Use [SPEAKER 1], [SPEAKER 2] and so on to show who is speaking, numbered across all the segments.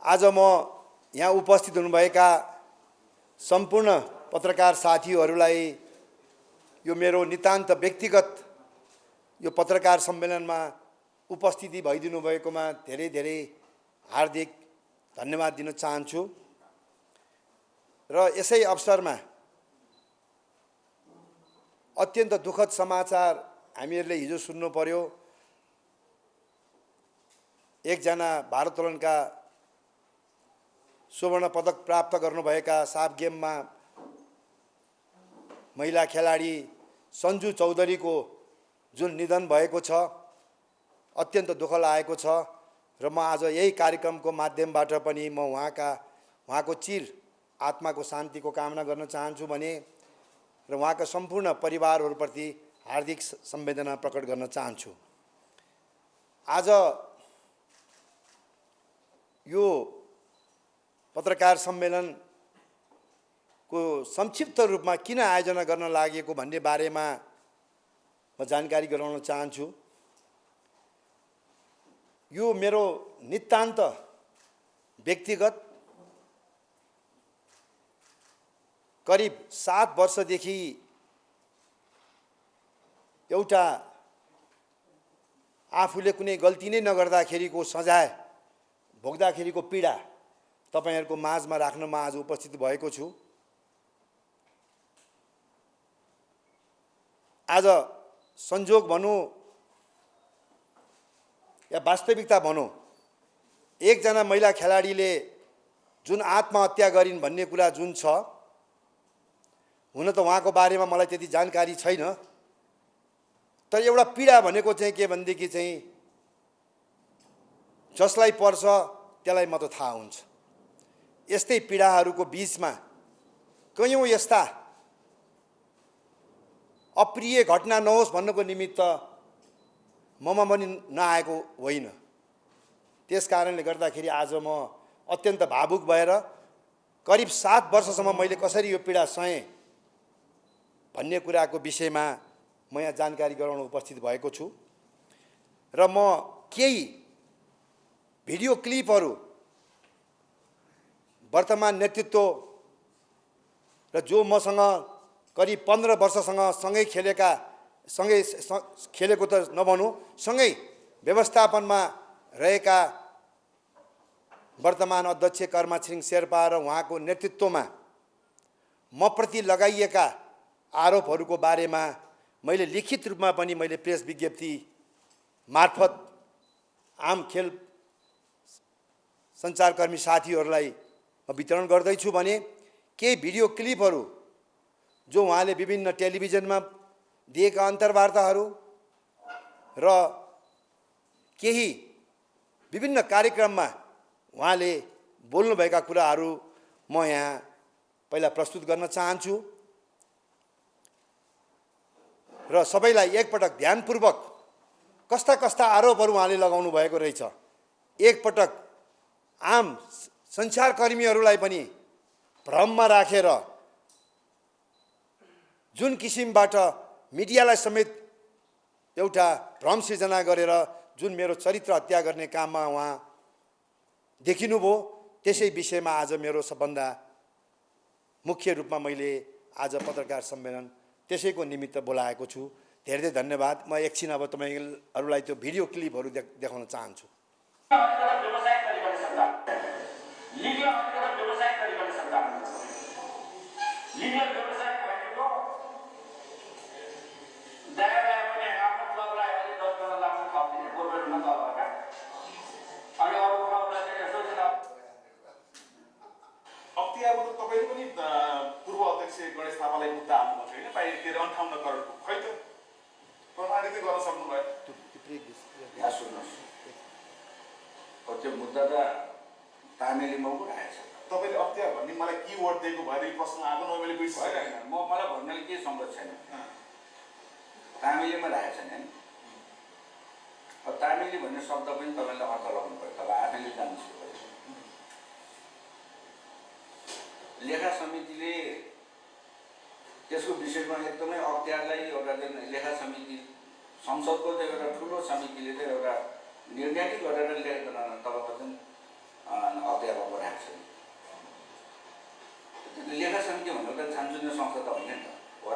[SPEAKER 1] आज म यहाँ उपस्थित हुनुभएका सम्पूर्ण पत्रकार साथीहरूलाई यो मेरो नितान्त व्यक्तिगत यो पत्रकार सम्मेलनमा उपस्थिति भइदिनु भएकोमा धेरै धेरै हार्दिक धन्यवाद दिन चाहन्छु। र यसै अवसरमा अत्यन्त दुःखद समाचार हामीहरूले हिजो सुन्नु पर्यो। एकजना भारोत्तोलनका स्वर्ण पदक प्राप्त गर्नुभएका साफ गेममा महिला खेलाडी सञ्जु चौधरीको जुन निधन भएको छ, अत्यन्त दुःख लागेको छ। र म आज यही कार्यक्रमको माध्यमबाट पनि म उहाँको चिर आत्माको शान्तिको कामना गर्न चाहन्छु भने र उहाँका सम्पूर्ण परिवारहरूप्रति हार्दिक संवेदना प्रकट गर्न चाहन्छु। आज यो पत्रकार सम्मेलनको संक्षिप्त रूपमा किन आयोजना गर्न लागेको भन्ने बारेमा म जानकारी गराउन चाहन्छु। यो मेरो नितान्त व्यक्तिगत करिब 7 वर्षदेखि एउटा आफूले कुनै गल्ती नै नगर्दाखेरिको सजाय भोग्दाखेरिको पीडा तपाईहरुको माझमा राख्न म आज उपस्थित भएको छु। आज संजोग भनौँ या वास्तविकता भनौँ, एकजना महिला खेलाडीले जुन आत्महत्या गरिन् भन्ने कुरा जुन छ, हुन त उहाँको बारेमा मलाई त्यति जानकारी छैन, तर एउटा पीडा भनेको चाहिँ के भनेदेखि चाहिँ जसलाई पर्छ त्यसलाई मात्र थाहा हुन्छ। यस्तै पीडाहरूको बीचमा कयौं यस्ता अप्रिय घटना नहोस् भन्नको निमित्त ममा पनि नआएको होइन। त्यसकारणले गर्दाखेरि आज म अत्यन्त भावुक भएर करिब 7 वर्षसम्म मैले कसरी यो पीडा सहे भन्ने कुराको विषयमा म यहाँ जानकारी गराउन उपस्थित भएको छु। र म केही भिडियो क्लिपहरू वर्तमान नेतृत्व र जो मसँग करिब 15 वर्षसँग सँगै खेलेको त नभनौँ, सँगै व्यवस्थापनमा रहेका वर्तमान अध्यक्ष कर्मा छिरिङ शेर्पा र उहाँको नेतृत्वमा म प्रति लगाइएका आरोपहरूको बारेमा मैले लिखित रूपमा पनि मैले प्रेस विज्ञप्ति मार्फत आम खेल सञ्चारकर्मी साथीहरूलाई म वितरण गर्दैछु भने केही भिडियो क्लिपहरू जो उहाँले विभिन्न टेलिभिजनमा दिएका अन्तर्वार्ताहरू र केही विभिन्न कार्यक्रममा उहाँले बोल्नुभएका कुराहरू म यहाँ पहिला प्रस्तुत गर्न चाहन्छु र सबैलाई एकपटक ध्यानपूर्वक कस्ता कस्ता आरोपहरू उहाँले लगाउनु भएको रहेछ एकपटक आम सञ्चारकर्मीहरूलाई पनि भ्रममा राखेर जुन किसिमबाट मिडियालाई समेत एउटा भ्रम सिर्जना गरेर जुन मेरो चरित्र हत्या गर्ने काममा उहाँ देखिनुभयो, त्यसै विषयमा आज मेरो सबभन्दा मुख्य रूपमा मैले आज पत्रकार सम्मेलन त्यसैको निमित्त बोलाएको छु। धेरै धेरै धन्यवाद। म एकछिन अब तपाईहरुलाई त्यो भिडियो क्लिपहरू देखाउन चाहन्छु।
[SPEAKER 2] पूर्व अध्यक्ष गणेश थापालाई मुद्दा हाल्नु भएको होइन, बाहिर 58 करोडको खै त प्रमाणित गर्न सक्नुभयो।
[SPEAKER 3] यहाँ सुन्नुहोस्, त्यो मुद्दा त तामेलीमा पो आएछ।
[SPEAKER 2] तपाईँले अख्तियार भन्ने मलाई किवर्ड दिएको भएर यो प्रश्न आएको न, मैले बुझिसकेँ।
[SPEAKER 3] मलाई भन्नाले केही सम्बन्ध छैन। तामेलीमा राखेको छैन होइन। अब तामेली भन्ने शब्द पनि तपाईँले अर्थ लगाउनु पर्यो, तपाईँ आफैले जान्नुहोस्। लेखा समितिले त्यसको विषयमा एकदमै अख्तियारलाई एउटा लेखा समिति संसदको चाहिँ एउटा ठुलो समितिले चाहिँ एउटा निर्णय गरेर तपाईँको चाहिँ अख्तियारमा पठाएको छ। लेखा समिति भनेको त सानसुनो संस्था त होइन नि त, हो र?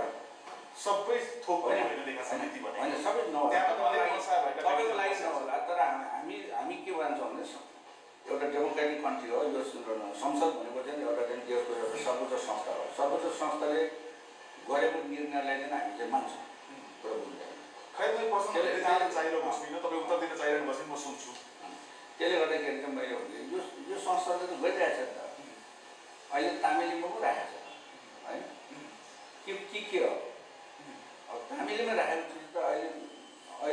[SPEAKER 2] सबै थोक पनि होइन लेखा समिति भने
[SPEAKER 3] होइन, सबै नहोला,
[SPEAKER 2] त्यहाँ पनि अलिक मनसा भएका
[SPEAKER 3] तपाईँको लागि नहोला, तर हामी के भन्छौँ भने एउटा डेमोक्रेटिक कन्ट्री हो यो। संसद भनेको चाहिँ एउटा चाहिँ देशको एउटा सर्वोच्च संस्था हो। सर्वोच्च संस्थाले गरेको निर्णयलाई चाहिँ हामी चाहिँ मान्छौँ, कुरो बुझ्दैन।
[SPEAKER 2] खै मैले प्रश्न धेरै जान्न चाहिरहेको छुइनँ, तपाईँ उत्तर दिन चाहिरहनु भएको छ, म सुन्छु।
[SPEAKER 3] त्यसले गर्दाखेरि चाहिँ मैले भने यो संस्थाले त गरिरहेछ नि त। अहिले तामिलीमा पो राखेको छ होइन, के हो अब तामिलीमा राखेको चिज त अहिले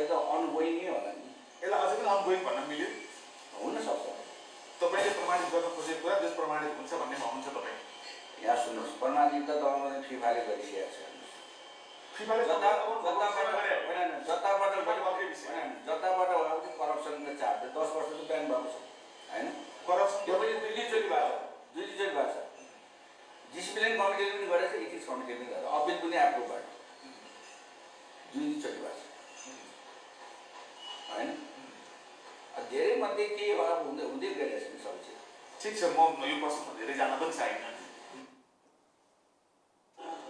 [SPEAKER 3] त अनगोइङ नै होला नि।
[SPEAKER 2] यसलाई अझै पनि अनगोइङ भन्न मिल्यो?
[SPEAKER 3] हुनसक्छ।
[SPEAKER 2] तपाईँले प्रमाणित गर्न खोजेको कुरा देश प्रमाणित हुन्छ भन्नेमा हुनुहुन्छ तपाईँ?
[SPEAKER 3] यहाँ सुन्नुहोस्, प्रमाणित त तपाईँले फिफाले गरिसकेको छ।
[SPEAKER 2] फिफाले
[SPEAKER 3] जताबाट करप्सनको चार्ज 10 वर्ष त ब्यान भएको छ होइन।
[SPEAKER 2] करप्सन
[SPEAKER 3] त्यो पनि दुईचोटि भएको छ। डिसिप्लिन कमिटीले पनि गरेको छ, इथिक्स कमिटीले पनि गरेको छ, अपिल पनि एप्रुभ भयो, दुईचोटि भएको छ होइन। धेरै मध्ये के अब हुँदै गइरहेछ नि सबै चिज।
[SPEAKER 2] ठिक छ, म यो प्रश्नमा धेरै जान पनि चाहिन्न।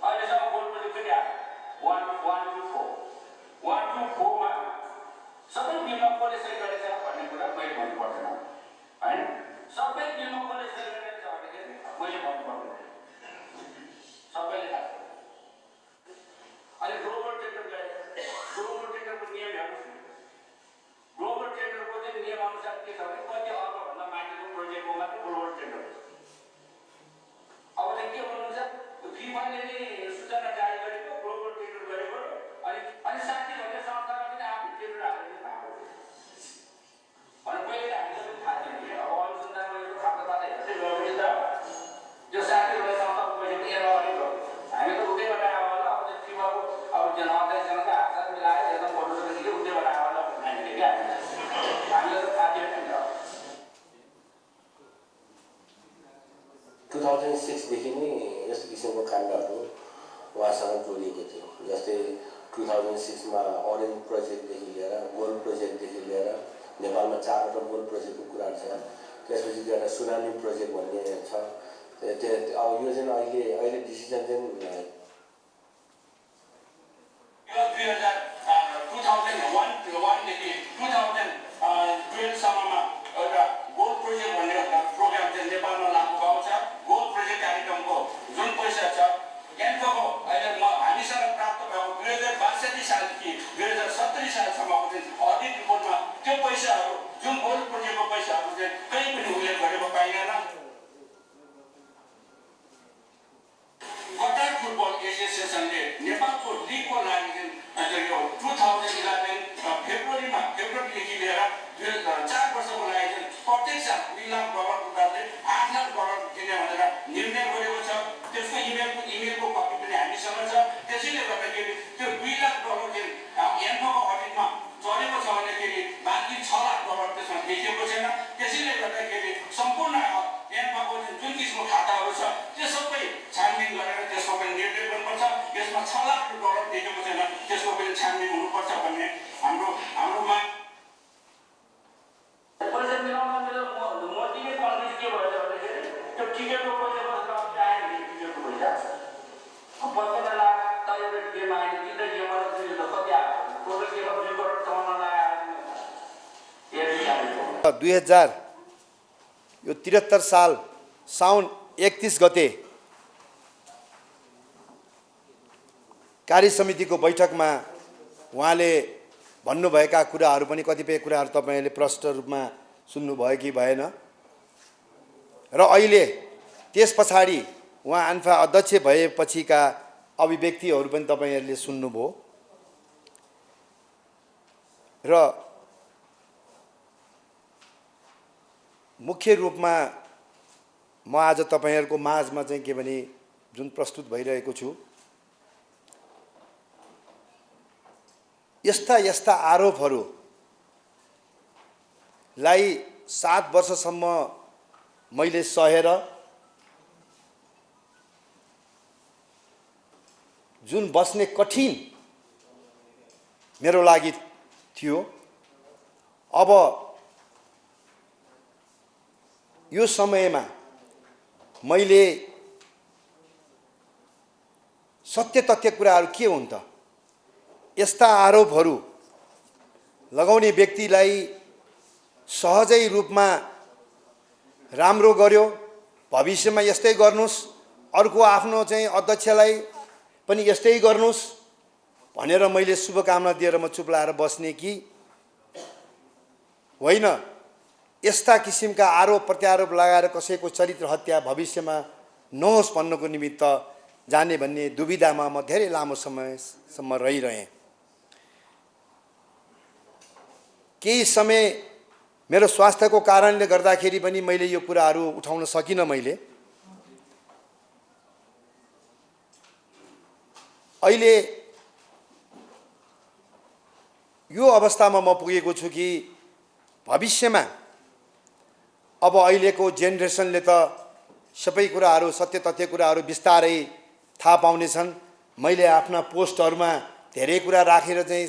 [SPEAKER 3] अहिलेसम्म गोल्ड प्रोजेक्ट पनि आयो 1 to 4 मा सबै बिलमा कसले सही गरेछ भन्ने कुरा मैले भन्नु पर्दैन होइन। सबै बिलमा कसले सही गरेछ भन्दाखेरि मैले भन्नु पर्दैन, सबैले थाहा छ। अहिले ग्लोबल टेन्डर गए, ग्लोबल टेन्डरको नियम हेर्नुहोस् न। ग्लोबल टेन्डरको चाहिँ नियम अनुसार के छ भने कति अर्बभन्दा माथिको प्रोजेक्टको मात्रै ग्लोबल टेन्डर हुन्छ। अब चाहिँ के भन्नुहुन्छ, फिफाले नै सूचना जारी गरेको, ग्लोबल टेन्डर गरेको, अनि साथी भन्ने संस्थाले पनि आफ्नो टेन्डर हालेर पाएको भने पहिले हामीलाई पनि थाहा थियो कि अब अनुसन्धान गरेको खाताबाट हेर्दै गयो भने त त्यो साथी भन्ने संस्थाको पैसा पनि हेर्न अलिक हो। हामी त उतै बनायो होला, अब चाहिँ फिफाको अब त्यो 29जनाको हातमा मिलाएर हेर्न पर्नु सक्ने कि उतै बनायो होला भन्ने हामीले क्या हामीलाई त थाहा थियो नि त।
[SPEAKER 4] 2006 देखि नै यस्तो किसिमको काण्डहरू उहाँसँग जोडिएको थियो। जस्तै 2006 मा अरेन्ज प्रोजेक्टदेखि लिएर गोल्ड प्रोजेक्टदेखि लिएर नेपालमा 4वटा गोल्ड प्रोजेक्टको कुराहरू छ। त्यसपछि एउटा सुनामी प्रोजेक्ट भन्ने छ। अब यो चाहिँ अहिले डिसिजन चाहिँ 2001 देखि 2012 सम्ममा एउटा गोल्ड प्रोजेक्ट भन्ने प्रोग्राम चाहिँ नेपालमा लागू भएको छ। गोल्ड प्रोजेक्ट कार्यक्रमको जुन पैसा छ एन्फोको अहिले हामीसँग प्राप्त भएको 2062 सालदेखि 2070 सालसम्मको चाहिँ अडिट रिपोर्टमा त्यो पैसाहरू जुन गोल्ड प्रोजेक्टको पैसाहरू चाहिँ कहीँ पनि उल्लेख गरेको पाइँदैन। कतार फुटबल एसोसिएसनले नेपालको लिगको लागि चाहिँ यो 2011 फेब्रुअरीदेखि लिएर 4 वर्षको लागि चाहिँ प्रत्येक साल $2 लाख उनीहरूले $8 लाख दिने भनेर निर्णय गरेको छ। त्यसको इमेलको कपी पनि हामीसँग छ। त्यसैले गर्दाखेरि त्यो $2 लाख चाहिँ एन्फोको अडिटमा चलेको छ भनेखेरि बाँकी $6 लाख त्यसमा देखिएको छैन। त्यसैले गर्दाखेरि सम्पूर्ण एन्फोको जुन किसिमको खाताहरू छ त्यो सबै छानबिन गरेर त्यसको पनि निर्णय गर्नुपर्छ। यसमा $6 लाख देखेको छैन, त्यसको पनि छानबिन हुनुपर्छ भन्ने हाम्रो माग। पैसा मिलाउन मोदीले कन्फ्युज के भएछ भन्दाखेरि त्यो टिकटको पैसा बस्न आयो नि टिकटको पैसा 55 लाख त एउटा गेम आयो कि त गेममा त कति आयो टोटल गेममा 2 करोड कमाउन लाग्यो।
[SPEAKER 1] 2073 साल साउन 31 गते कार्य समितिको बैठकमा उहाँले भन्नुभएका कुराहरू पनि कतिपय कुराहरू तपाईँले प्रष्ट रूपमा सुन्नुभयो कि भएन। र अहिले त्यस पछाडि उहाँ आन्फा अध्यक्ष भएपछिका अभिव्यक्तिहरू पनि तपाईँहरूले सुन्नुभयो। र मुख्य रूपमा म आज तपाईँहरूको माझमा चाहिँ के भने जुन प्रस्तुत भइरहेको छु, यस्ता आरोपहरूलाई 7 वर्षसम्म मैले सहेर जुन बस्ने कठिन मेरो लागि थियो, अब यो समयमा मैले सत्य तथ्य कुराहरू के हुन् त? यस्ता आरोपहरू लगाउने व्यक्तिलाई सहजै रूपमा राम्रो गर्यो, भविष्यमा यस्तै गर्नुस्, अर्को आफ्नो चाहिँ अध्यक्षलाई पनि यस्तै गर्नुस् भनेर मैले शुभकामना दिएर म चुप लाएर बस्ने कि होइन, यस्ता किसिमका आरोप प्रत्यारोप लगाएर कसैको चरित्र हत्या भविष्यमा नहोस् भन्नको निमित्त जाने भन्ने दुविधामा म धेरै लामो समयसम्म रहिरहेँ। केही समय मेरो स्वास्थ्यको कारणले गर्दाखेरि पनि मैले यो कुराहरू उठाउन सकिनँ। मैले अहिले यो अवस्थामा म पुगेको छु कि भविष्यमा अब अहिलेको जेनेरेसनले त सबै कुराहरू सत्य तथ्य कुराहरू बिस्तारै थाहा पाउनेछन्। मैले आफ्ना पोस्टहरूमा धेरै कुरा राखेर चाहिँ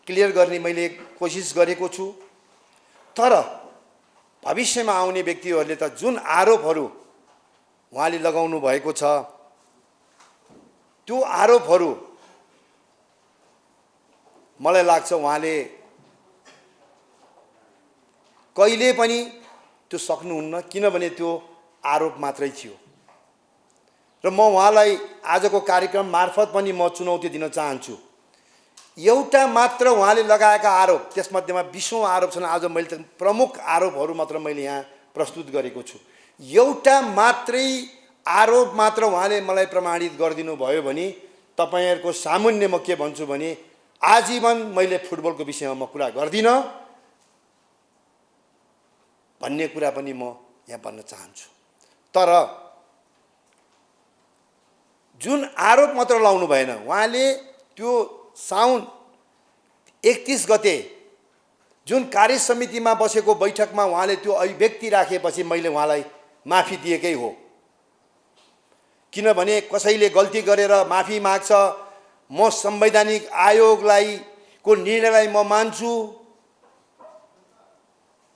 [SPEAKER 1] क्लियर गर्ने मैले कोसिस गरेको छु। तर भविष्यमा आउने व्यक्तिहरूले त जुन आरोपहरू उहाँले लगाउनु भएको छ त्यो आरोपहरू मलाई लाग्छ उहाँले कहिले पनि त्यो सक्नुहुन्न, किनभने त्यो आरोप मात्रै थियो। र म उहाँलाई आजको कार्यक्रम मार्फत पनि म चुनौती दिन चाहन्छु। एउटा मात्र उहाँले लगाएका आरोप, त्यसमध्येमा 20औं आरोप छन्। आज मैले त प्रमुख आरोपहरू मात्र मैले यहाँ प्रस्तुत गरेको छु। एउटा मात्रै आरोप मात्र उहाँले मलाई प्रमाणित गरिदिनु भयो भने तपाईहरुको सामुन्ने म के भन्छु भने आजीवन मैले फुटबलको विषयमा म कुरा गर्दिन भन्ने कुरा पनि म यहाँ भन्न चाहन्छु। तर जुन आरोप मात्र लाउनु भएन, उहाँले त्यो साउन 31 गते जुन कार्य समितिमा बसेको बैठकमा उहाँले त्यो अभिव्यक्ति राखेपछि मैले उहाँलाई माफी दिएकै हो। किनभने कसैले गल्ती गरेर माफी माग्छ, म संवैधानिक आयोगलाई को निर्णयलाई म मान्छु,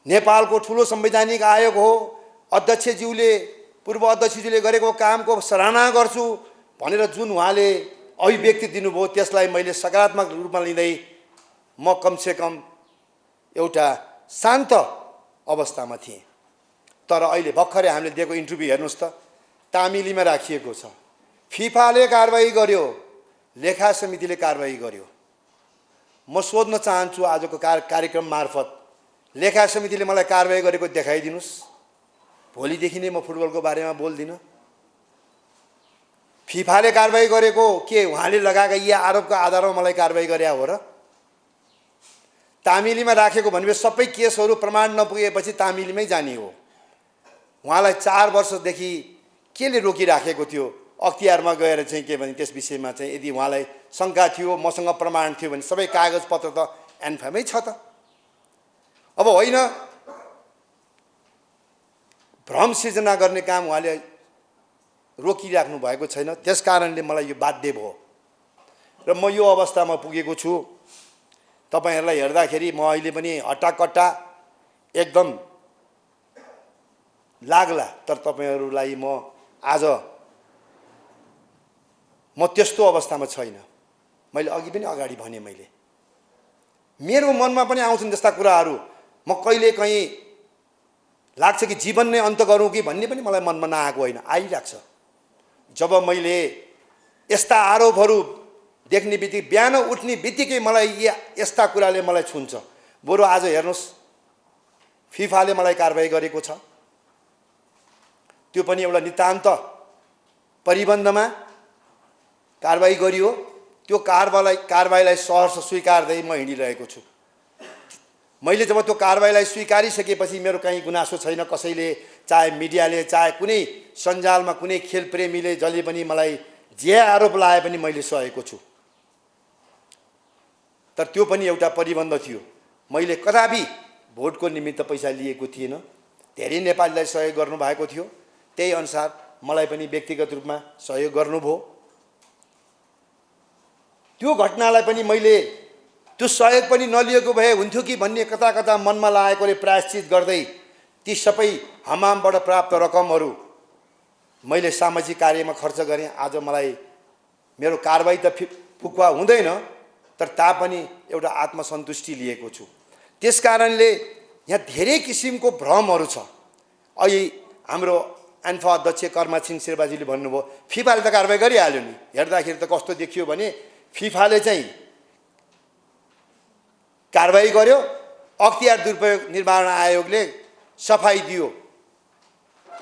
[SPEAKER 1] नेपालको ठुलो संवैधानिक आयोग हो, अध्यक्षज्यूले पूर्व अध्यक्षज्यूले गरेको कामको सराहना गर्छु भनेर जुन उहाँले अभिव्यक्ति दिनुभयो त्यसलाई मैले सकारात्मक रूपमा लिँदै म कमसेकम एउटा शान्त अवस्थामा थिएँ। तर अहिले भर्खरै हामीले दिएको इन्टरभ्यू हेर्नुस् त, तामिलीमा राखिएको छ। फिफाले कारबाही गर्यो, लेखा समितिले कारबाही गर्यो। म सोध्न चाहन्छु आजको कार्यक्रम मार्फत लेखा समितिले मलाई कारबाही गरेको देखाइदिनुस्, भोलिदेखि नै म फुटबलको बारेमा बोल्दिनँ। फिफाले कारबाही गरेको के उहाँले लगाएका यी आरोपको आधारमा मलाई कारबाही गरे हो र? तामिलीमा राखेको भनेपछि सबै केसहरू प्रमाण नपुगेपछि तामिलीमै जाने हो। उहाँलाई 4 वर्षदेखि केले रोकिराखेको थियो? अख्तियारमा गएर चाहिँ के भने त्यस विषयमा चाहिँ यदि उहाँलाई शङ्का थियो, मसँग प्रमाण थियो भने सबै कागजपत्र त एन्फामै छ त। अब होइन, भ्रम सिर्जना गर्ने काम उहाँले रोकिराख्नु भएको छैन, त्यस कारणले मलाई यो बाध्य भयो र म यो अवस्थामा पुगेको छु। तपाईहरुलाई हेर्दाखेरि म अहिले पनि हट्टाकट्टा एकदम लाग्ला, तर तपाईहरुलाई म आज म त्यस्तो अवस्थामा छैन। मैले अघि पनि अगाडि भने मैले मेरो मनमा पनि आउँछन् जस्ता कुराहरू। म कहिले कहीँ लाग्छ कि जीवन नै अन्त गरौँ कि भन्ने पनि मलाई मनमा नआएको होइन, आइराख्छ। जब मैले यस्ता आरोपहरू देख्ने बित्तिकै, बिहान उठ्ने बित्तिकै मलाई यस्ता कुराले मलाई छुन्छ। बरु आज हेर्नुस्, फिफाले मलाई कारबाही गरेको छ, त्यो पनि एउटा नितान्त परिबन्धमा कारबाही गरियो। त्यो कारबाहीलाई सहर्ष स्वीकार्दै म हिँडिरहेको छु। मैले जब त्यो कारबाहीलाई स्वीकारिसकेपछि मेरो कहीँ गुनासो छैन। कसैले, चाहे मिडियाले, चाहे कुनै सञ्जालमा कुनै खेल प्रेमीले जसले पनि मलाई जे आरोप लाए पनि मैले सहेको छु। तर त्यो पनि एउटा परिबन्ध थियो। मैले कदापि भोटको निमित्त पैसा लिएको थिएन। धेरै नेपालीलाई सहयोग गर्नुभएको थियो, त्यही अनुसार मलाई पनि व्यक्तिगत रूपमा सहयोग गर्नुभयो। त्यो घटनालाई पनि मैले त्यो सहयोग पनि नलिएको भए हुन्थ्यो कि भन्ने कता कता मनमा लागेकोले प्रायश्चित गर्दै ती सबै हमामबाट प्राप्त रकमहरू मैले सामाजिक कार्यमा खर्च गरेँ। आज मलाई मेरो कारबाही त फुकुवा हुँदैन, तर तापनि एउटा आत्मसन्तुष्टि लिएको छु। त्यस कारणले यहाँ धेरै किसिमको भ्रमहरू छ। अहिले हाम्रो एन्फा अध्यक्ष कर्मा छिरिङ शेर्पाजीले भन्नुभयो फिफाले त कारबाही गरिहाल्यो नि। हेर्दाखेरि त कस्तो देखियो भने फिफाले चाहिँ कारबाही गर्यो, अख्तियार दुरुपयोग निर्वाहन आयोगले सफाई दियो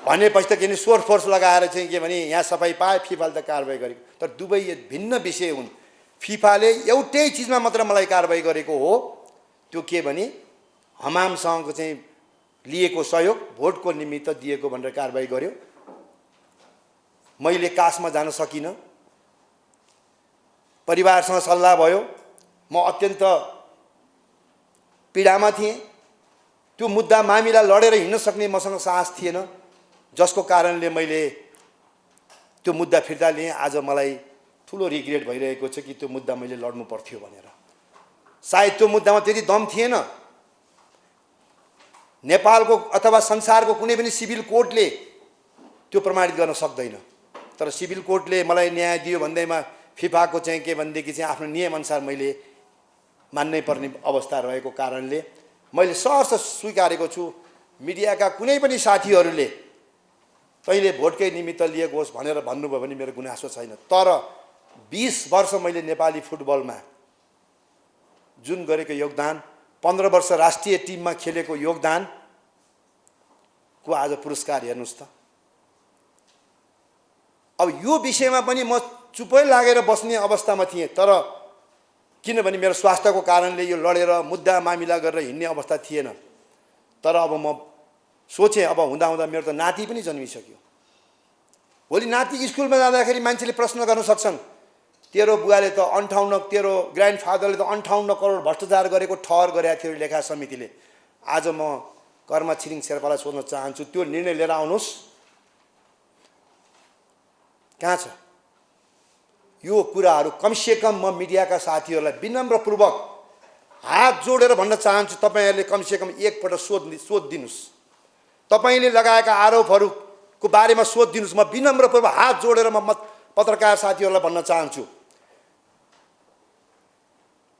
[SPEAKER 1] भनेपछि त के सोर्स फोर्स लगाएर चाहिँ के भने यहाँ सफाई पाए, फिफाले त कारबाही गरेको। तर दुवै भिन्न विषय हुन्। फिफाले एउटै चिजमा मात्र मलाई कारबाही गरेको हो, त्यो के भने हमामसँगको चाहिँ लिएको सहयोग भोटको निमित्त दिएको भनेर कारबाही गर्यो। मैले कासमा जान सकिनँ, परिवारसँग सल्लाह भयो, म अत्यन्त पीडामा थिएँ। त्यो मुद्दा मामिला लडेर हिँड्न सक्ने मसँग साहस थिएन, जसको कारणले मैले त्यो मुद्दा फिर्ता लिएँ। आज मलाई ठुलो रिग्रेट भइरहेको छ कि त्यो मुद्दा मैले लड्नु पर्थ्यो भनेर। सायद त्यो मुद्दामा त्यति दम थिएन। नेपालको अथवा संसारको कुनै पनि सिभिल कोर्टले त्यो प्रमाणित गर्न सक्दैन। तर सिभिल कोर्टले मलाई न्याय दियो भन्दैमा फिफाको चाहिँ के भनेदेखि चाहिँ आफ्नो नियमअनुसार मैले मान्नै पर्ने अवस्था रहेको कारणले मैले सहर्ष स्वीकारेको छु। मिडियाका कुनै पनि साथीहरूले तैँले भोटकै निमित्त लिएको होस् भनेर भन्नुभयो भने मेरो गुनासो छैन। तर 20 वर्ष मैले नेपाली फुटबलमा जुन गरेको योगदान, 15 वर्ष राष्ट्रिय टिममा खेलेको योगदानको आज पुरस्कार हेर्नुहोस् त। अब यो विषयमा पनि म चुपै लागेर बस्ने अवस्थामा थिएँ, तर किनभने मेरो स्वास्थ्यको कारणले यो लडेर मुद्दा मामिला गरेर हिँड्ने अवस्था थिएन। तर अब म सोचेँ अब हुँदा हुँदा मेरो त नाति पनि जन्मिसक्यो। भोलि नाति स्कुलमा जाँदाखेरि मान्छेले प्रश्न गर्न सक्छन्, तेरो बुवाले त 58, तेरो ग्रान्डफादरले त 58 करोड भ्रष्टाचार गरेको ठहर गरेको थियो लेखा समितिले। आज म कर्मा छिरिङ शेर्पालाई सोध्न चाहन्छु, त्यो निर्णय लिएर आउनुहोस्, कहाँ छ? यो कुराहरू कमसेकम म मिडियाका साथीहरूलाई विनम्रपूर्वक हात जोडेर भन्न चाहन्छु, तपाईँहरूले कमसेकम एकपल्ट सोध दिनुहोस्। तपाईँले लगाएका आरोपहरूको बारेमा सोध दिनुहोस्। म विनम्रपूर्वक हात जोडेर म पत्रकार साथीहरूलाई भन्न चाहन्छु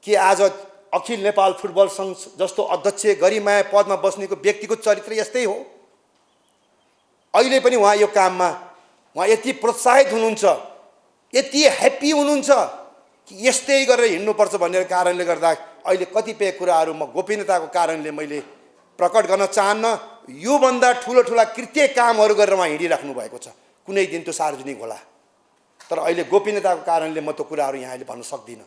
[SPEAKER 1] कि आज अखिल नेपाल फुटबल सङ्घ जस्तो अध्यक्ष गरिमाया पदमा बस्नेको व्यक्तिको चरित्र यस्तै हो। अहिले पनि उहाँ यो काममा उहाँ यति प्रोत्साहित हुनुहुन्छ, यति ह्याप्पी हुनुहुन्छ कि यस्तै गरेर हिँड्नुपर्छ भन्ने कारणले गर्दा अहिले कतिपय कुराहरू म गोपनीयताको कारणले मैले प्रकट गर्न चाहन्न। योभन्दा ठुला कृत्य कामहरू गरेर उहाँ हिँडिराख्नु भएको छ। कुनै दिन त्यो सार्वजनिक होला, तर अहिले गोपनीयताको कारणले म त्यो कुराहरू यहाँ अहिले भन्न सक्दिनँ।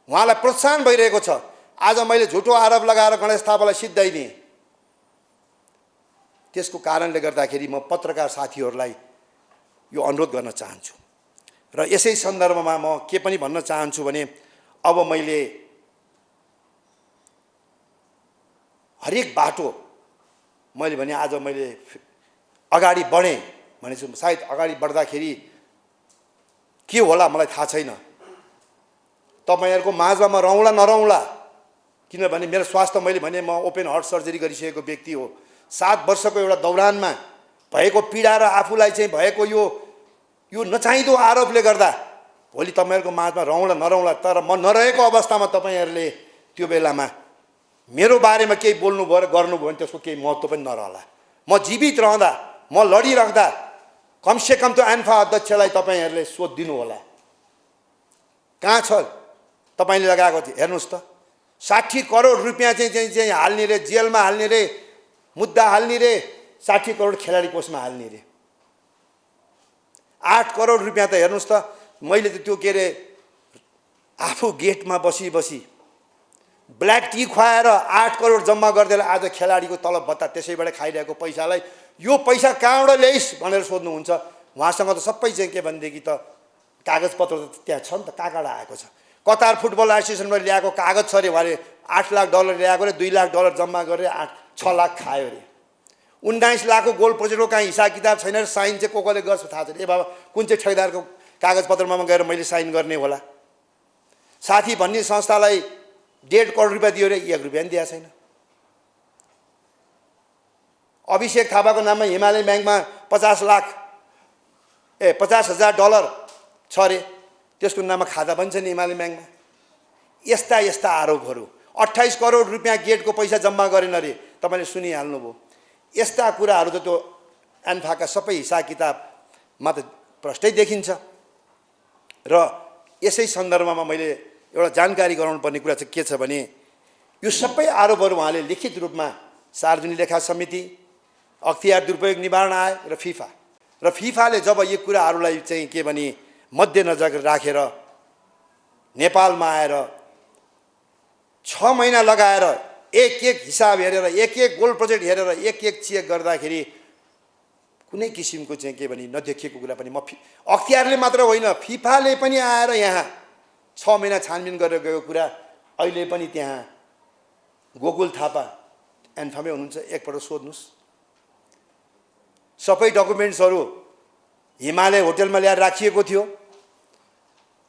[SPEAKER 1] उहाँलाई प्रोत्साहन भइरहेको छ। आज मैले झुटो आरोप लगाएर गणेश थापालाई सिद्धाइदिएँ। त्यसको कारणले गर्दाखेरि म पत्रकार साथीहरूलाई यो अनुरोध गर्न चाहन्छु। र यसै सन्दर्भमा म के पनि भन्न चाहन्छु भने अब मैले हरेक बाटो मैले भने आज मैले अगाडि बढेँ भनेछु। सायद अगाडि बढ्दाखेरि के होला मलाई थाहा छैन। तपाईँहरूको माझमा म रहँला नरहँला, किनभने मेरो स्वास्थ्य मैले भने म ओपन हार्ट सर्जरी गरिसकेको व्यक्ति हो। 7 वर्षको एउटा दौरानमा भएको पीडा र आफूलाई चाहिँ भएको यो नचाहिँदो आरोपले गर्दा भोलि तपाईँहरूको माझमा रहँला नरहँला, तर म नरहेको अवस्थामा तपाईँहरूले त्यो बेलामा मेरो बारेमा केही बोल्नुभयो र गर्नुभयो भने त्यसको केही महत्त्व पनि नरहला। म जीवित रहँदा, म लडिराख्दा कमसेकम त्यो एन्फा अध्यक्षलाई तपाईँहरूले सोधिदिनु होला, कहाँ छ तपाईँले लगाएको थियो। हेर्नुहोस् त, 60 करोड रुपियाँ चाहिँ हाल्ने रे, जेलमा हाल्ने रे, मुद्दा हाल्ने रे, 60 करोड खेलाडी कोषमा हाल्ने रे। 8 करोड रुपियाँ त हेर्नुहोस् त, मैले त त्यो के अरे आफू गेटमा बसी ब्ल्याक टी खुवाएर 8 करोड जम्मा गरिदिएर आज खेलाडीको तलब भत्ता त्यसैबाट खाइरहेको पैसालाई यो पैसा कहाँबाट ल्याइस् भनेर सोध्नुहुन्छ। उहाँसँग त सबै चाहिँ के भनेदेखि त कागजपत्र त त्यहाँ छ नि त, कहाँबाट आएको छ। कतार फुटबल एसोसिएसनबाट ल्याएको कागज छ अरे, उहाँले $8 लाख ल्याएको रे, $2 लाख जम्मा गरेर 6 लाख खायो अरे। 19 लाखको गोल प्रोजेक्टको कहीँ हिसाब किताब छैन र साइन चाहिँ कसले गर्छ थाहा छैन। ए बाबा कुन चाहिँ ठेकेदारको कागजपत्रमा गएर मैले साइन गर्ने होला। साथी भन्ने संस्थालाई 1.5 करोड रुपियाँ दियो रे, 1 रुपियाँ पनि दिएको छैन। अभिषेक थापाको नाममा हिमालय ब्याङ्कमा 50,000 डलर छ अरे, त्यसको नाममा खाता पनि छ नि हिमालय ब्याङ्कमा। यस्ता यस्ता आरोपहरू, 28 करोड रुपियाँ गेटको पैसा जम्मा गरेन अरे, तपाईँले सुनिहाल्नुभयो। यस्ता कुराहरू त त्यो एन्फाका सबै हिसाब किताबमा त प्रष्टै देखिन्छ। र यसै सन्दर्भमा मैले एउटा जानकारी गराउनुपर्ने कुरा चाहिँ के छ भने यो सबै आरोपहरू उहाँले लिखित रूपमा सार्वजनिक लेखा समिति, अख्तियार दुरुपयोग निवारण आयोग र फिफाले जब यो कुराहरूलाई चाहिँ के भने मध्यनजर राखेर नेपालमा आएर 6 महिना लगाएर एक हिसाब हेरेर एक गोल्ड प्रोजेक्ट हेरेर एक चेक गर्दाखेरि कुनै किसिमको चाहिँ के भने नदेखिएको कुरा पनि अख्तियारले मात्र होइन, फिफाले पनि आएर यहाँ 6 महिना छानबिन गरेर गएको कुरा अहिले पनि त्यहाँ गोकुल थापा एन्फामै हुनुहुन्छ, एकपल्ट सोध्नुहोस्। सबै डकुमेन्ट्सहरू हिमालय होटलमा ल्याएर राखिएको थियो।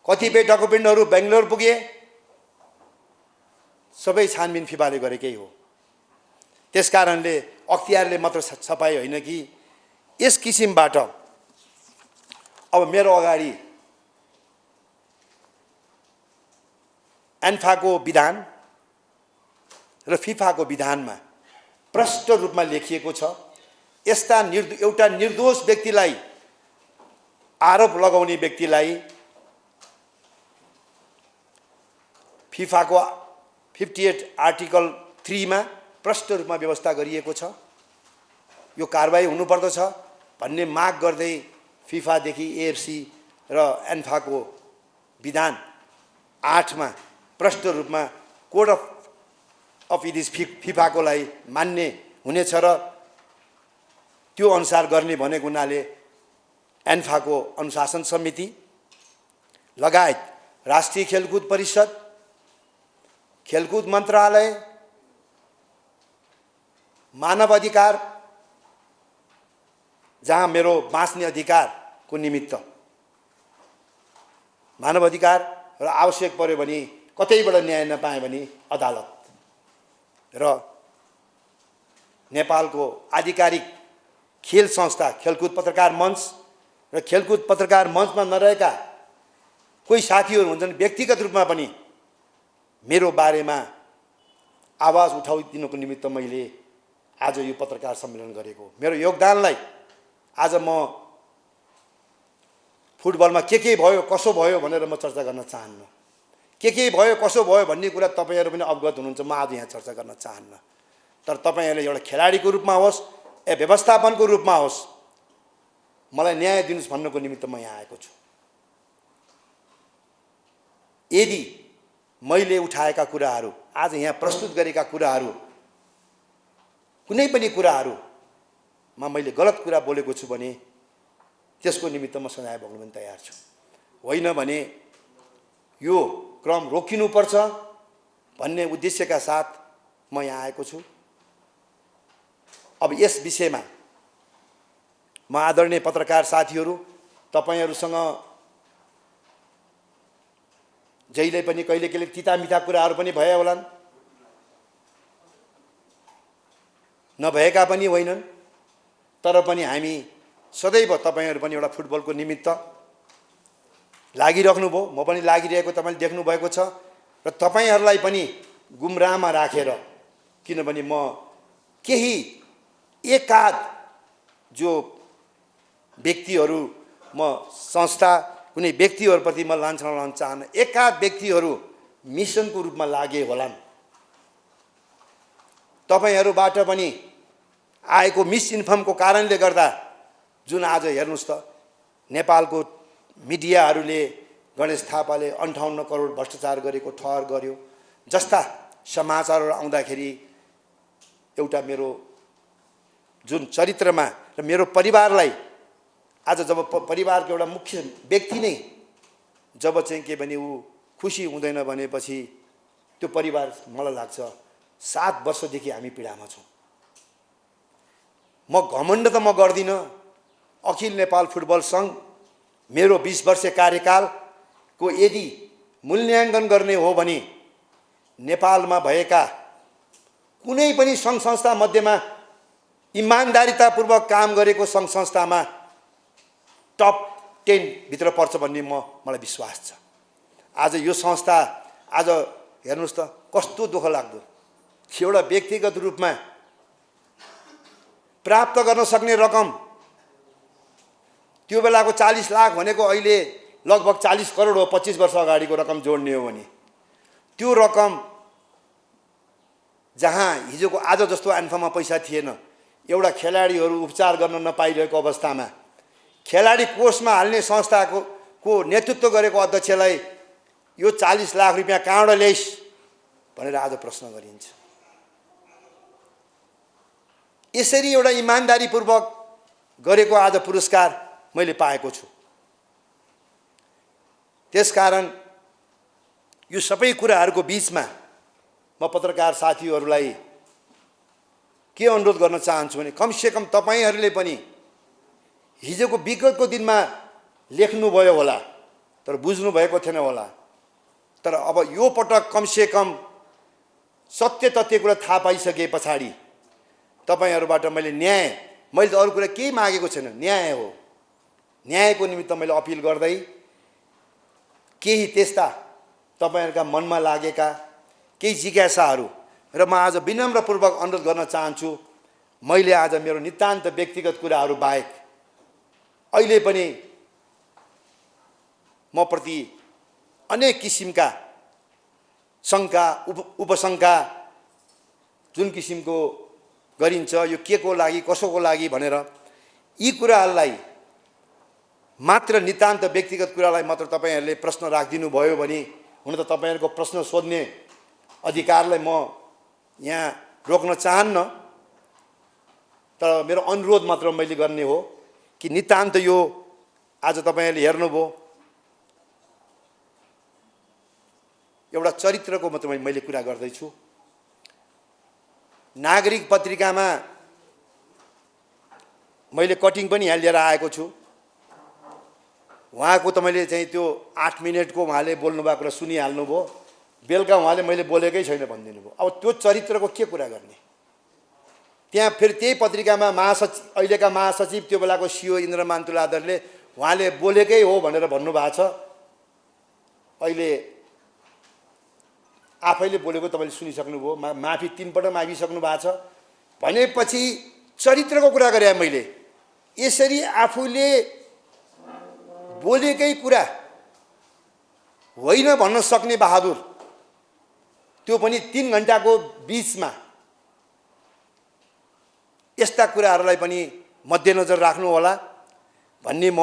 [SPEAKER 1] कतिपय डकुमेन्टहरू बेङ्गलोर पुगे, सबै छानबिन फिफाले गरेकै हो। त्यसकारणले अख्तियारले मात्र छपाई होइन कि यस किसिमबाट अब मेरो अगाडि एन्फाको विधान र फिफाको विधानमा प्रष्ट रूपमा लेखिएको छ। यस्ता एउटा निर्दोष व्यक्तिलाई, आरोप लगाउने व्यक्तिलाई फिफाको 58 आर्टिकल 3 मा प्रष्ट रूपमा व्यवस्था गरिएको छ। यो कारबाही हुनुपर्दछ भन्ने माग गर्दै फिफादेखि एएफसी र एन्फाको विधान 8 मा प्रष्ट रूपमा कोड अफ इथिक्स फिफाको लागि मान्ने हुनेछ र त्यो अनुसार गर्ने भनेको हुनाले एन्फाको अनुशासन समिति लगायत राष्ट्रिय खेलकुद परिषद, खेलकुद मन्त्रालय, मानव अधिकार, जहाँ मेरो बाँच्ने अधिकारको निमित्त मानव अधिकार र आवश्यक पर्यो भने कतैबाट न्याय नपाए भने अदालत र नेपालको आधिकारिक खेल संस्था खेलकुद पत्रकार मञ्च र खेलकुद पत्रकार मञ्चमा नरहेका कोही साथीहरू हुन्छन्, व्यक्तिगत रूपमा पनि मेरो बारेमा आवाज उठाइदिनुको निमित्त मैले आज यो पत्रकार सम्मेलन गरेको। मेरो योगदानलाई आज म फुटबलमा के भयो कसो भयो भनेर म चर्चा गर्न चाहन्न। के भयो कसो भयो भन्ने कुरा तपाईहरु पनि अवगत हुनुहुन्छ, म आज यहाँ चर्चा गर्न चाहन्न। तर तपाईहरुले एउटा खेलाडीको रूपमा होस् या व्यवस्थापनको रूपमा होस् मलाई न्याय दिनुस् भन्नको निमित्त म यहाँ आएको छु। यदि मैले उठाएका कुराहरू, आज यहाँ प्रस्तुत गरेका कुराहरू, कुनै पनि कुराहरूमा मैले गलत कुरा बोलेको छु भने त्यसको निमित्त म सजाय भोग्न पनि तयार छु। होइन भने यो क्रम रोकिनुपर्छ भन्ने उद्देश्यका साथ म यहाँ आएको छु। अब यस विषयमा म आदरणीय पत्रकार साथीहरू, तपाईहरुसँग जहिले पनि कहिले कहिले तितामिठा कुराहरू पनि भए होलान्, नभएका पनि होइनन्, तर पनि हामी सदैव तपाईहरु पनि एउटा फुटबलको निमित्त लागिराख्नु भयो, म पनि लागिरहेको तपाईले देख्नु भएको छ र तपाईहरुलाई पनि गुमराहमा राखेर, किनभने म केही एकाध जो व्यक्तिहरू, म संस्था कुनै व्यक्तिहरूप्रति म लान्छना लाउन चाहन्न, एकाध व्यक्तिहरू मिसनको रूपमा लागे होलान्। तपाईहरुबाट पनि आएको मिसइन्फर्मको कारणले गर्दा जुन आज हेर्नुस् त नेपालको मिडियाहरूले गणेश थापाले 58 करोड भ्रष्टाचार गरेको ठहर गर्यो जस्ता समाचारहरू आउँदाखेरि एउटा मेरो जुन चरित्रमा र मेरो परिवारलाई आज जब परिवारको एउटा मुख्य व्यक्ति नै जब चाहिँ के भने ऊ खुसी हुँदैन भनेपछि त्यो परिवार मलाई लाग्छ 7 वर्षदेखि हामी पीडामा छौँ। म घमण्ड त म गर्दिन, अखिल नेपाल फुटबल सङ्घ मेरो 20 वर्षे कार्यकालको यदि मूल्याङ्कन गर्ने हो भने नेपालमा भएका कुनै पनि सङ्घ संस्था मध्येमा इमान्दारितापूर्वक काम गरेको सङ्घ संस्थामा टप 10 भित्र पर्छ भन्ने मलाई विश्वास छ। आज यो संस्था आज हेर्नुहोस् त कस्तो दुःख लाग्दो, एउटा व्यक्तिगत रूपमा प्राप्त गर्न सक्ने रकम त्यो बेलाको 40 लाख भनेको अहिले लगभग 40 करोड हो। 25 वर्ष अगाडिको रकम जोड्ने हो भने त्यो रकम जहाँ हिजोको आज जस्तो आन्फामा पैसा थिएन, एउटा खेलाडीहरू उपचार गर्न नपाइरहेको अवस्थामा खेलाडी कोषमा हाल्ने संस्थाको नेतृत्व गरेको अध्यक्षलाई यो 40 लाख रुपियाँ कहाँबाट ल्याइस् भनेर आज प्रश्न गरिन्छ। यसरी एउटा इमान्दारीपूर्वक गरेको आज पुरस्कार मैले पाएको छु। त्यसकारण यो सबै कुराहरूको बीचमा म पत्रकार साथीहरूलाई के अनुरोध गर्न चाहन्छु भने कमसेकम तपाईहरूले पनि हिजोको विगतको दिनमा लेख्नुभयो होला तर बुझ्नु भएको थिएन होला, तर अब यो पटक कमसेकम सत्य तथ्य कुरा थाहा पाइसके पछाडि तपाईहरूबाट मैले त अरू कुरा केही मागेको छैन, न्याय हो। न्यायको निमित्त मैले अपिल गर्दै केही त्यस्ता तपाईहरूका मनमा लागेका केही जिज्ञासाहरू र म आज विनम्रपूर्वक अनुरोध गर्न चाहन्छु। मैले आज मेरो नितान्त व्यक्तिगत कुराहरू बाहेक अहिले पनि म प्रति अनेक किसिमका शङ्का उपशङ्का जुन किसिमको गरिन्छ, यो के को लागि कसोको लागि भनेर यी कुराहरूलाई मात्र नितान्त व्यक्तिगत कुरालाई मात्र तपाईहरूले प्रश्न राखिदिनु भयो भने हुन त तपाईहरूको प्रश्न सोध्ने अधिकारलाई म यहाँ रोक्न चाहन्न, तर मेरो अनुरोध मात्र मैले गर्ने हो कि नितान्त यो आज तपाईहरूले हेर्नुभयो एउटा चरित्रको मात्र मैले कुरा गर्दैछु। नागरिक पत्रिकामा मैले कटिङ पनि यहाँ लिएर आएको छु। उहाँको त मैले चाहिँ त्यो 8 मिनटको उहाँले बोल्नुभएको कुरा सुनिहाल्नुभयो, बेलुका उहाँले मैले बोलेकै छैन भनिदिनु भयो। अब त्यो चरित्रको के कुरा गर्ने? त्यहाँ फेरि त्यही पत्रिकामा अहिलेका महासचिव त्यो बेलाको सिओ इन्द्रमान तुलाधरले उहाँले बोलेकै हो भनेर भन्नुभएको छ। अहिले आफैले बोलेको तपाईँले सुनिसक्नुभयो, माफी 3 पटक मागिसक्नु भएको छ भनेपछि चरित्रको कुरा गरेँ मैले। यसरी आफूले बोलेकै कुरा होइन भन्न सक्ने बहादुर, त्यो पनि 3 घण्टाको बीचमा यस्ता कुराहरूलाई पनि मध्यनजर राख्नु होला भन्ने म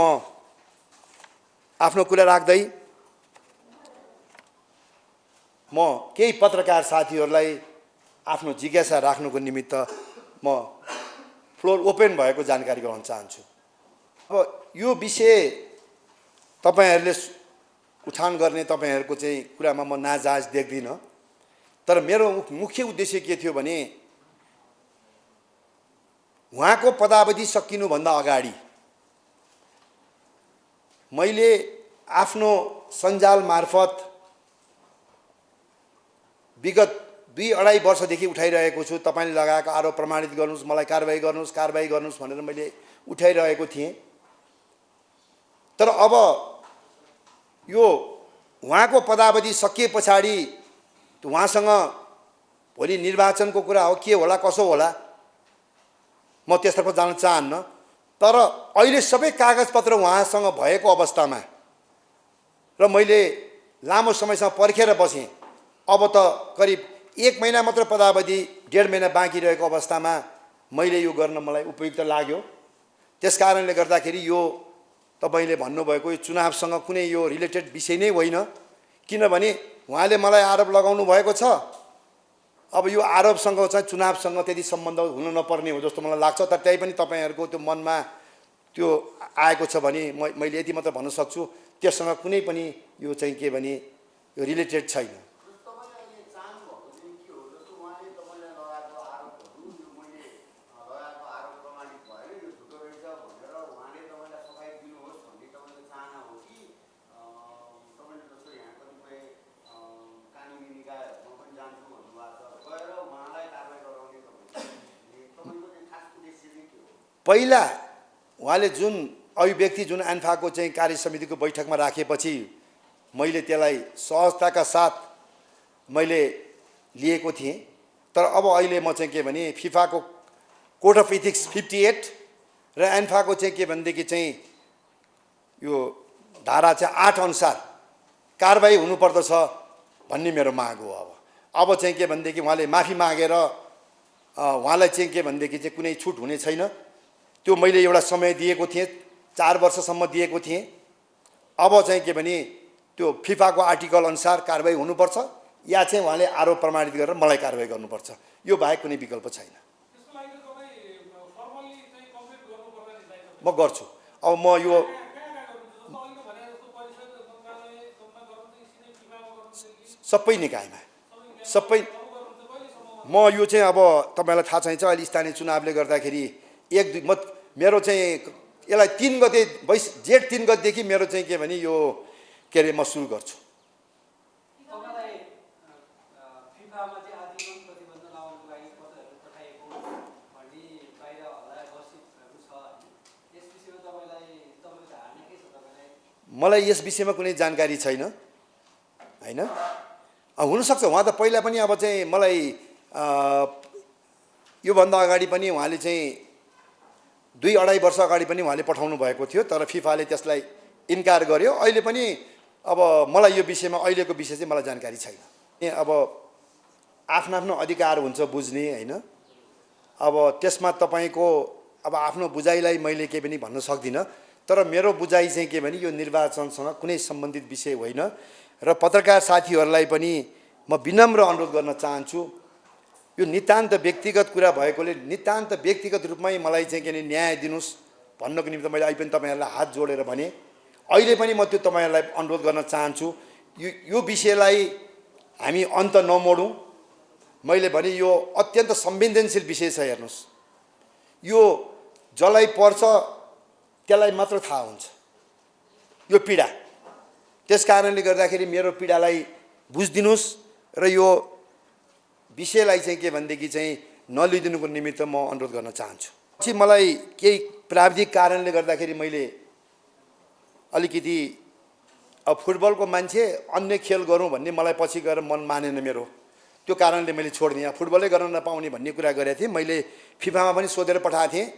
[SPEAKER 1] आफ्नो कुरा राख्दै म केही पत्रकार साथीहरूलाई आफ्नो जिज्ञासा राख्नुको निमित्त म फ्लोर ओपन भएको जानकारी गराउन चाहन्छु। अब यो विषय तपाईहरूले उठान गर्ने तपाईहरूको चाहिँ कुरामा म नाजायज देख्दिनँ, तर मेरो मुख्य उद्देश्य के थियो भने उहाँको पदावधि सकिनुभन्दा अगाडि मैले आफ्नो सञ्जाल मार्फत विगत 2-2.5 वर्षदेखि उठाइरहेको छु। तपाईँले लगाएको आरोप प्रमाणित गर्नुहोस्, मलाई कारबाही गर्नुहोस् भनेर मैले उठाइरहेको थिएँ। तर अब यो उहाँको पदावधि सकिए पछाडि उहाँसँग भोलि निर्वाचनको कुरा हो, के होला कसो होला, म त्यसतर्फ जान चाहन्न। तर अहिले सबै कागजपत्र उहाँसँग भएको अवस्थामा र मैले लामो समयसम्म पर्खेर बसेँ। अब त करिब 1 महिना मात्र पदावधि, 1.5 महिना बाँकी रहेको अवस्थामा मैले यो गर्न मलाई उपयुक्त लाग्यो। त्यस कारणले गर्दाखेरि यो तपाईले भन्नुभएको यो चुनावसँग कुनै यो रिलेटेड विषय नै होइन, किनभने उहाँले मलाई आरोप लगाउनु भएको छ। अब यो आरोपसँग चाहिँ चुनावसँग त्यति सम्बन्ध हुन नपर्ने हो जस्तो मलाई लाग्छ। तर त्यही पनि तपाईहरूको त्यो मनमा त्यो आएको छ भने मैले यति मात्र भन्न सक्छु, त्यससँग कुनै पनि यो चाहिँ के भने यो रिलेटेड छैन। पहिला उहाँले जुन अभिव्यक्ति जुन एन्फाको चाहिँ कार्य समितिको बैठकमा राखेपछि मैले त्यसलाई सहजताका साथ मैले लिएको थिएँ। तर अब अहिले म चाहिँ के भने फिफाको कोड अफ इथिक्स 58 र एन्फाको चाहिँ के भनेदेखि चाहिँ यो धारा चाहिँ 8 अनुसार कारबाही हुनुपर्दछ भन्ने मेरो माग हो। अब चाहिँ के भनेदेखि उहाँले माफी मागेर उहाँलाई चाहिँ के भनेदेखि चाहिँ कुनै छुट हुने छैन। त्यो मैले एउटा समय दिएको थिएँ, 4 वर्षसम्म दिएको थिएँ। अब चाहिँ के भने त्यो फिफाको आर्टिकल अनुसार कारबाही हुनुपर्छ या चाहिँ उहाँले आरोप प्रमाणित गरेर मलाई कारबाही गर्नुपर्छ, यो बाहेक कुनै विकल्प छैन। म गर्छु। अब म यो सबै निकायमा सबै म यो चाहिँ अब तपाईँलाई थाहा चाहिन्छ अहिले स्थानीय चुनावले गर्दाखेरि 1-2 मेरो चाहिँ यसलाई 3 गते जेठ 3 गतेदेखि मेरो चाहिँ के भने यो के अरे म सुरु गर्छु। मलाई यस विषयमा कुनै जानकारी छैन हैन। हुनसक्छ उहाँ त पहिला पनि अब चाहिँ मलाई योभन्दा अगाडि पनि उहाँले चाहिँ 2-2.5 वर्ष अगाडि पनि उहाँले पठाउनु भएको थियो, तर फिफाले त्यसलाई इन्कार गर्यो। अहिले पनि अब मलाई यो विषयमा अहिलेको विषय चाहिँ मलाई जानकारी छैन। अब आफ्नो आफ्नो अधिकार हुन्छ बुझ्ने हैन। अब त्यसमा तपाईँको अब आफ्नो बुझाइलाई मैले के पनि भन्न सक्दिनँ, तर मेरो बुझाइ चाहिँ के भने यो निर्वाचनसँग कुनै सम्बन्धित विषय होइन। र पत्रकार साथीहरूलाई पनि म विनम्र अनुरोध गर्न चाहन्छु, यो नितान्त व्यक्तिगत कुरा भएकोले नितान्त व्यक्तिगत रूपमै मलाई चाहिँ के भने न्याय दिनुस् भन्नको निमित्त मैले अहिले पनि तपाईँहरूलाई हात जोडेर भने, अहिले पनि म त्यो तपाईँहरूलाई अनुरोध गर्न चाहन्छु, यो विषयलाई हामी अन्त नमोडौँ। मैले भने यो अत्यन्त संवेदनशील विषय छ। हेर्नुहोस्, यो जसलाई पर्छ त्यसलाई मात्र थाहा हुन्छ यो पीडा। त्यस कारणले गर्दाखेरि मेरो पीडालाई बुझिदिनुस् र यो विषयलाई चाहिँ के भनेदेखि चाहिँ नलिदिनुको निमित्त म अनुरोध गर्न चाहन्छु। पछि मलाई केही प्राविधिक कारणले गर्दाखेरि मैले अलिकति अब फुटबलको मान्छे अन्य खेल गरौँ भन्ने मलाई पछि गएर मन मानेन मेरो, त्यो कारणले मैले छोडिदिएँ। फुटबलै गर्न नपाउने भन्ने कुरा गरेको थिएँ मैले, फिफामा पनि सोधेर पठाएको थिएँ।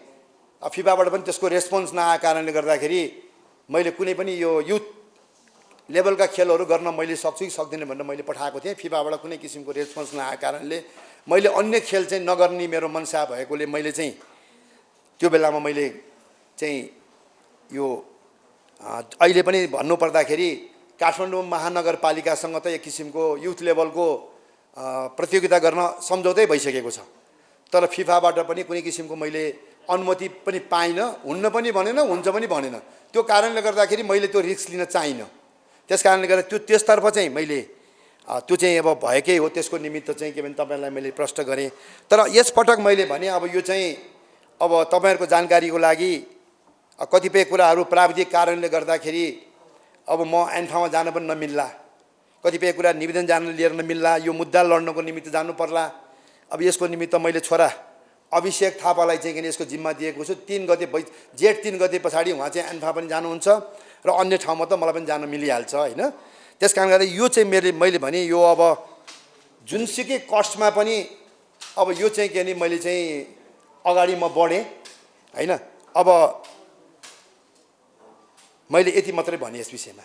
[SPEAKER 1] फिफाबाट पनि त्यसको रेस्पोन्स नआएको कारणले गर्दाखेरि मैले कुनै पनि यो युथ लेभलका खेलहरू गर्न मैले सक्छु कि सक्दिनँ भनेर मैले पठाएको थिएँ। फिफाबाट कुनै किसिमको रेस्पोन्स नआएको कारणले मैले अन्य खेल चाहिँ नगर्ने मेरो मनसा भएकोले मैले चाहिँ त्यो बेलामा मैले चाहिँ यो अहिले पनि भन्नुपर्दाखेरि काठमाडौँ महानगरपालिकासँग त एक किसिमको युथ लेभलको प्रतियोगिता गर्न सम्झौतै भइसकेको छ, तर फिफाबाट पनि कुनै किसिमको मैले अनुमति पनि पाइनँ, हुन्न पनि भनेन, हुन्छ पनि भनेन। त्यो कारणले गर्दाखेरि मैले त्यो रिस्क लिन चाहिनँ। त्यस कारणले गर्दा त्यसतर्फ चाहिँ मैले त्यो चाहिँ अब भएकै हो। त्यसको निमित्त चाहिँ के भने तपाईँलाई मैले प्रश्न गरेँ। तर यसपटक मैले भने अब यो चाहिँ अब तपाईँहरूको जानकारीको लागि कतिपय कुराहरू प्राविधिक कारणले गर्दाखेरि अब म एन्फामा जान पनि नमिल्ला, कतिपय कुरा निवेदन जान लिएर नमिल्ला, यो मुद्दा लड्नको निमित्त जानु पर्ला। अब यसको निमित्त मैले छोरा अभिषेक थापालाई चाहिँ किन यसको जिम्मा दिएको छु। 3 गते जेठ 3 गते पछाडि उहाँ चाहिँ एन्फा पनि जानुहुन्छ र अन्य ठाउँमा त मलाई पनि जान मिलिहाल्छ हैन। त्यस कारणले गर्दा यो चाहिँ मैले भने यो अब जुनसुकै कस्टमा पनि अब यो चाहिँ के भने मैले चाहिँ अगाडि म बढेँ हैन। अब मैले यति मात्रै भने यस विषयमा।